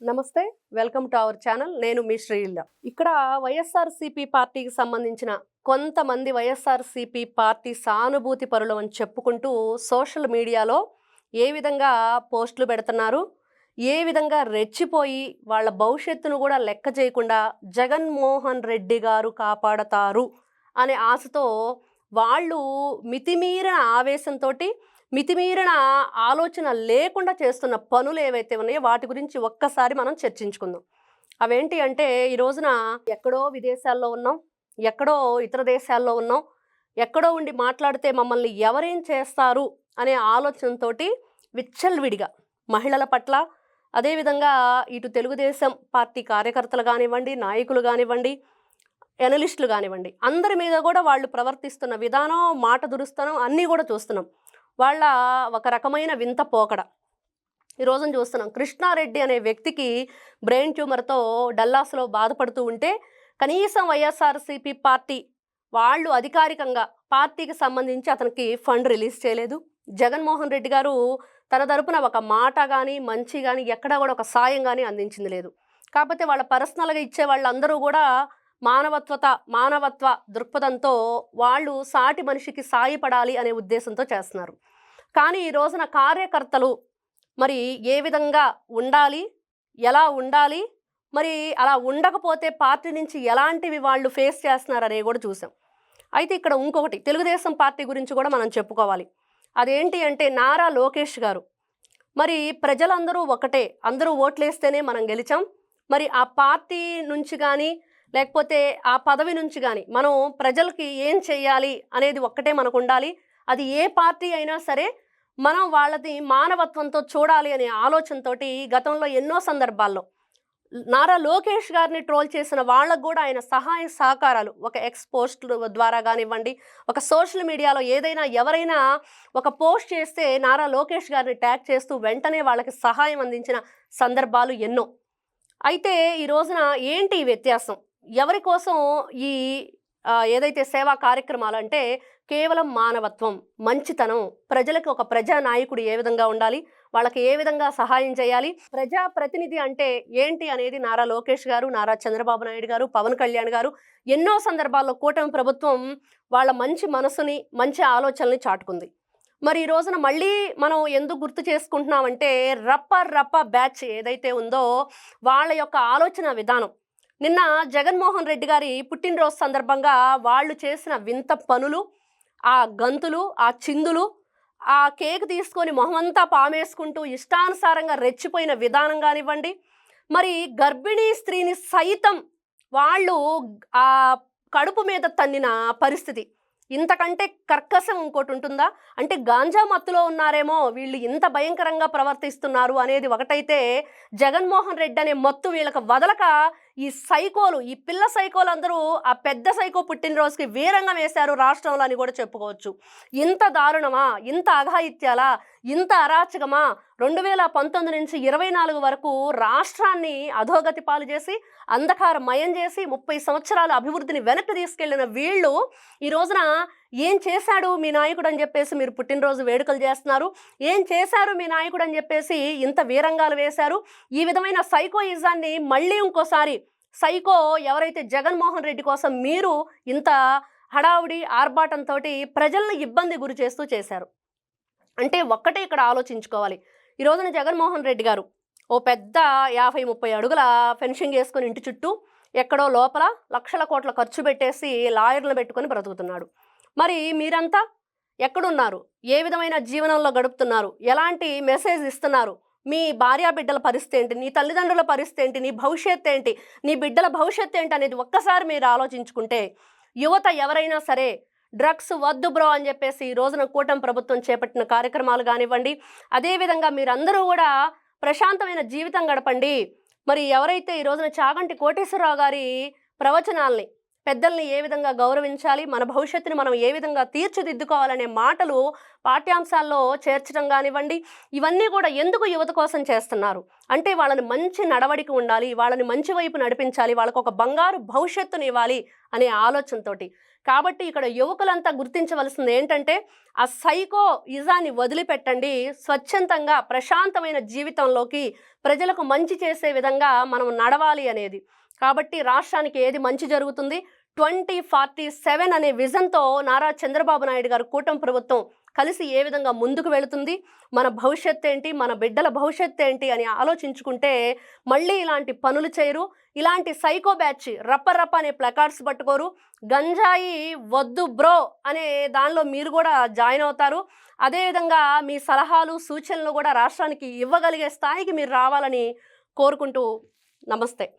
నమస్తే. Welcome to our channel. నేను మీ శ్రీలీల. ఇక్కడ వైఎస్ఆర్‌సీపీ పార్టీకి సంబంధించిన కొంతమంది వైఎస్ఆర్‌సీపీ పార్టీ సానుభూతి పరులు అని చెప్పుకుంటూ సోషల్ మీడియాలో ఏ విధంగా పోస్టులు పెడుతున్నారు, ఏ విధంగా రెచ్చిపోయి వాళ్ళ భవిష్యత్తును కూడా లెక్క చేయకుండా జగన్మోహన్ రెడ్డి గారు కాపాడతారు అనే ఆశతో వాళ్ళు మితిమీరిన ఆవేశంతోటి, మితిమీరిన ఆలోచన లేకుండా చేస్తున్న పనులు ఏవైతే ఉన్నాయో వాటి గురించి ఒక్కసారి మనం చర్చించుకుందాం. అవేంటి అంటే ఈ రోజున ఎక్కడో విదేశాల్లో ఉన్నాం, ఎక్కడో ఇతర దేశాల్లో ఉన్నాం, ఎక్కడో ఉండి మాట్లాడితే మమ్మల్ని ఎవరేం చేస్తారు అనే ఆలోచనతోటి విచ్చలవిడిగా మహిళల పట్ల, అదేవిధంగా ఇటు తెలుగుదేశం పార్టీ కార్యకర్తలు కానివ్వండి, నాయకులు కానివ్వండి, ఎనలిస్టులు కానివ్వండి, అందరి మీద కూడా వాళ్ళు ప్రవర్తిస్తున్న విధానం, మాట దురుస్తనం అన్నీ కూడా చూస్తున్నాం. వాళ్ళ ఒక రకమైన వింత పోకడ ఈ రోజున చూస్తున్నాం. కృష్ణారెడ్డి అనే వ్యక్తికి బ్రెయిన్ ట్యూమర్తో డల్లాస్లో బాధపడుతూ ఉంటే కనీసం వైఎస్ఆర్‌సీపీ పార్టీ వాళ్ళు అధికారికంగా పార్టీకి సంబంధించి అతనికి ఫండ్ రిలీజ్ చేయలేదు. జగన్మోహన్ రెడ్డి గారు తన తరపున ఒక మాట కానీ, మంచి కానీ, ఎక్కడా కూడా ఒక సాయం కానీ అందించింది లేదు. కాకపోతే వాళ్ళ పర్సనల్గా ఇచ్చే వాళ్ళందరూ కూడా మానవత్వ దృక్పథంతో వాళ్ళు సాటి మనిషికి సాయపడాలి అనే ఉద్దేశంతో చేస్తున్నారు. కానీ ఈ రోజున కార్యకర్తలు మరి ఏ విధంగా ఉండాలి, ఎలా ఉండాలి, మరి అలా ఉండకపోతే పార్టీ నుంచి ఎలాంటివి వాళ్ళు ఫేస్ చేస్తున్నారనేవి కూడా చూసాం. అయితే ఇక్కడ ఇంకొకటి తెలుగుదేశం పార్టీ గురించి కూడా మనం చెప్పుకోవాలి. అదేంటి అంటే నారా లోకేష్ గారు, మరి ప్రజలందరూ ఒకటే, అందరూ ఓట్లేస్తేనే మనం గెలిచాం. మరి ఆ పార్టీ నుంచి కానీ లేకపోతే ఆ పదవి నుంచి కానీ మనం ప్రజలకి ఏం చేయాలి అనేది ఒక్కటే మనకు ఉండాలి. అది ఏ పార్టీ అయినా సరే మనం వాళ్ళది మానవత్వంతో చూడాలి అనే ఆలోచనతోటి గతంలో ఎన్నో సందర్భాల్లో నారా లోకేష్ గారిని ట్రోల్ చేసిన వాళ్ళకు కూడా ఆయన సహాయ సహకారాలు ఒక ఎక్స్ పోస్టుల ద్వారా కానివ్వండి, ఒక సోషల్ మీడియాలో ఏదైనా ఎవరైనా ఒక పోస్ట్ చేస్తే నారా లోకేష్ గారిని ట్యాగ్ చేస్తూ వెంటనే వాళ్ళకి సహాయం అందించిన సందర్భాలు ఎన్నో. అయితే ఈ రోజున ఏంటి ఈ వ్యత్యాసం? ఎవరి కోసం ఈ ఏదైతే సేవా కార్యక్రమాలు అంటే కేవలం మానవత్వం, మంచితనం, ప్రజలకు ఒక ప్రజానాయకుడు ఏ విధంగా ఉండాలి, వాళ్ళకి ఏ విధంగా సహాయం చేయాలి, ప్రజాప్రతినిధి అంటే ఏంటి అనేది నారా లోకేష్ గారు, నారా చంద్రబాబు నాయుడు గారు, పవన్ కళ్యాణ్ గారు ఎన్నో సందర్భాల్లో కూటమి ప్రభుత్వం వాళ్ళ మంచి మనసుని, మంచి ఆలోచనల్ని చాటుకుంది. మరి ఈ రోజున మళ్ళీ మనం ఎందుకు గుర్తు చేసుకుంటున్నామంటే రప్ప బ్యాచ్ ఏదైతే ఉందో వాళ్ళ యొక్క ఆలోచన విధానం. నిన్న జగన్మోహన్ రెడ్డి గారి పుట్టినరోజు సందర్భంగా వాళ్ళు చేసిన వింత పనులు, ఆ గంతులు, ఆ చిందులు, ఆ కేక్ తీసుకొని మొహమంతా పామేసుకుంటూ ఇష్టానుసారంగా రెచ్చిపోయిన విధానం కానివ్వండి, మరి గర్భిణీ స్త్రీని సైతం వాళ్ళు ఆ కడుపు మీద తన్నిన పరిస్థితి, ఇంతకంటే కర్కశం ఇంకోటి ఉంటుందా? అంటే గాంజా మత్తులో ఉన్నారేమో వీళ్ళు ఇంత భయంకరంగా ప్రవర్తిస్తున్నారు అనేది ఒకటైతే, జగన్మోహన్ రెడ్డి అనే మత్తు వీళ్ళకి వదలక ఈ సైకోలు, ఈ పిల్ల సైకోలు అందరూ ఆ పెద్ద సైకో పుట్టినరోజుకి వీరంగా వేశారు రాష్ట్రంలో అని కూడా చెప్పుకోవచ్చు. ఇంత దారుణమా, ఇంత అఘాయిత్యాలా, ఇంత అరాచకమా? 2019 నుంచి 24 వరకు రాష్ట్రాన్ని అధోగతి పాలు చేసి, అంధకారమయం చేసి, 30 సంవత్సరాల అభివృద్ధిని వెనక్కి తీసుకెళ్లిన వీళ్ళు ఈ రోజున ఏం చేశాడు మీ నాయకుడు అని చెప్పేసి మీరు పుట్టినరోజు వేడుకలు చేస్తున్నారు, ఏం చేశారు మీ నాయకుడు అని చెప్పేసి ఇంత వీరంగాలు వేశారు. ఈ విధమైన సైకోయిజాన్ని మళ్ళీ ఇంకోసారి సైకో ఎవరైతే జగన్మోహన్ రెడ్డి కోసం మీరు ఇంత హడావుడి ఆర్భాటంతో ప్రజలను ఇబ్బంది గురి చేస్తూ చేశారు. అంటే ఒక్కటే ఇక్కడ ఆలోచించుకోవాలి. ఈ రోజున జగన్మోహన్ రెడ్డి గారు ఓ పెద్ద 50-30 అడుగుల ఫెన్షింగ్ వేసుకొని ఇంటి చుట్టూ ఎక్కడో లోపల లక్షల కోట్ల ఖర్చు పెట్టేసి లాయర్లు పెట్టుకొని బ్రతుకుతున్నాడు. మరి మీరంతా ఎక్కడున్నారు? ఏ విధమైన జీవనంలో గడుపుతున్నారు? ఎలాంటి మెసేజ్ ఇస్తున్నారు? మీ భార్యా బిడ్డల పరిస్థితి ఏంటి, నీ తల్లిదండ్రుల పరిస్థితి ఏంటి, నీ భవిష్యత్తు ఏంటి, నీ బిడ్డల భవిష్యత్తు ఏంటి అనేది ఒక్కసారి మీరు ఆలోచించుకుంటే, యువత ఎవరైనా సరే డ్రగ్స్ వద్దు బ్రో అని చెప్పేసి ఈ రోజున కూటమి ప్రభుత్వం చేపట్టిన కార్యక్రమాలు కానివ్వండి, అదేవిధంగా మీరందరూ కూడా ప్రశాంతమైన జీవితం గడపండి. మరి ఎవరైతే ఈ రోజున చాగంటి కోటేశ్వరరావు గారి ప్రవచనాల్ని పెద్దల్ని ఏ విధంగా గౌరవించాలి, మన భవిష్యత్తుని మనం ఏ విధంగా తీర్చిదిద్దుకోవాలనే మాటలు పాఠ్యాంశాల్లో చేర్చడం కానివ్వండి, ఇవన్నీ కూడా ఎందుకు యువత కోసం చేస్తున్నారు అంటే వాళ్ళని మంచి నడవడిక ఉండాలి, వాళ్ళని మంచి వైపు నడిపించాలి, వాళ్ళకు ఒక బంగారు భవిష్యత్తుని ఇవ్వాలి అనే ఆలోచనతోటి. కాబట్టి ఇక్కడ యువకులంతా గుర్తించవలసింది ఏంటంటే ఆ సైకో ఇజాన్ని వదిలిపెట్టండి, స్వచ్ఛందంగా ప్రశాంతమైన జీవితంలోకి ప్రజలకు మంచి చేసే విధంగా మనం నడవాలి అనేది. కాబట్టి రాష్ట్రానికి ఏది మంచి జరుగుతుంది, 2047 అనే విజన్తో నారా చంద్రబాబు నాయుడు గారు కూటమి ప్రభుత్వం కలిసి ఏ విధంగా ముందుకు వెళుతుంది, మన భవిష్యత్తు ఏంటి, మన బిడ్డల భవిష్యత్తు ఏంటి అని ఆలోచించుకుంటే మళ్ళీ ఇలాంటి పనులు చేయరు. ఇలాంటి సైకో బ్యాచ్ రప్ప అనే ప్లకార్డ్స్ పట్టుకోరు, గంజాయి వద్దు బ్రో అనే దానిలో మీరు కూడా జాయిన్ అవుతారు. అదేవిధంగా మీ సలహాలు సూచనలు కూడా రాష్ట్రానికి ఇవ్వగలిగే స్థాయికి మీరు రావాలని కోరుకుంటూ నమస్తే.